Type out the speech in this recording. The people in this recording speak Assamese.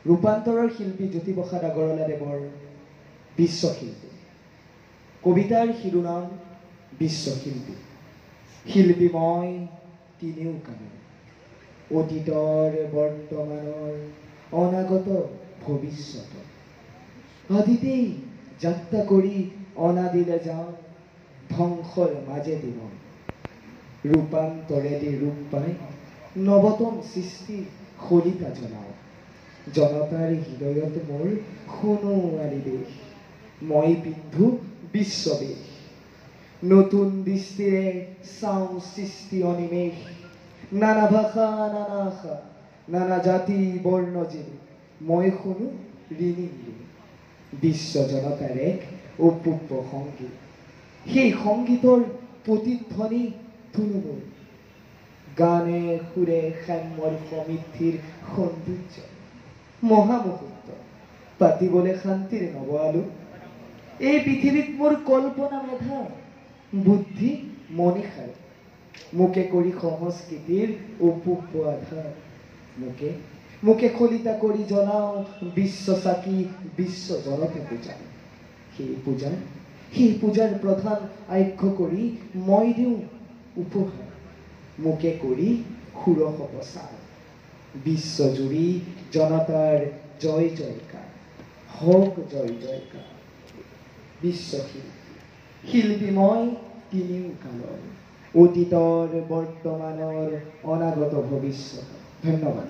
ৰূপান্তৰৰ শিল্পী জ্যোতিপ্ৰসাদ আগৰৱালাদেৱৰ বিশ্বশিল্পী। কবিতাৰ শিৰোনাম বিশ্বশিল্পী। শিল্পী মই তিনিও কালৰ, অতীতৰ বৰ্তমানৰ অনাগত ভৱিষ্যতৰ। আদিতেই যাত্ৰা কৰি অনাদিলে যাওঁ, ধ্বংসৰ মাজেদি মই ৰূপান্তৰেদি ৰূপ পাই নৱতম সৃষ্টি শলিতা জনাওঁ। জনতাৰ হৃদয়ত মোৰ সোণোৱালী দেশ, মই পিন্ধো বিশ্ববেশ। নতুন দৃষ্টিৰে চাওঁ সৃষ্টি অনিমেষ, নানা ভাষা নানা আশা নানা জাতি বৰ্ণজীৱ, মই শুনো ঋণিন্দু বিশ্ব জনতাৰ এক অপূৰ্ব সংগীত। সেই সংগীতৰ প্ৰতিধ্বনি তুলো মোৰ, গানে সুৰে সাম্যৰ সমৃদ্ধিৰ সৌন্দৰ্য। মহামুহূৰ্ত পাতিবলৈ শান্তিৰে নবআলো। এই পৃথিৱীত মোৰ কল্পনা মেধা বুদ্ধি মনীষাৰ, মোকে কৰি সংস্কৃতিৰ অপূৰ্ব আধাৰ। মোকে খলিতা কৰি জ্বলাওঁ বিশ্ব চাকি, বিশ্ব জনতা পূজা। সেই পূজাৰ প্ৰধান আজ্ঞ কৰি মই দিওঁ উপহাৰ, মোকে কৰি ষোড়শ প্ৰচাৰ। বিশ্বজুৰি জনতাৰ জয় জয়কাৰ, হওক জয় জয়কাৰ। বিশ্বশিল্পী, শিল্পী মই তিনিও কালৰ, অতীতৰ বৰ্তমানৰ অনাগত ভৱিষ্যতৰ। ধন্যবাদ।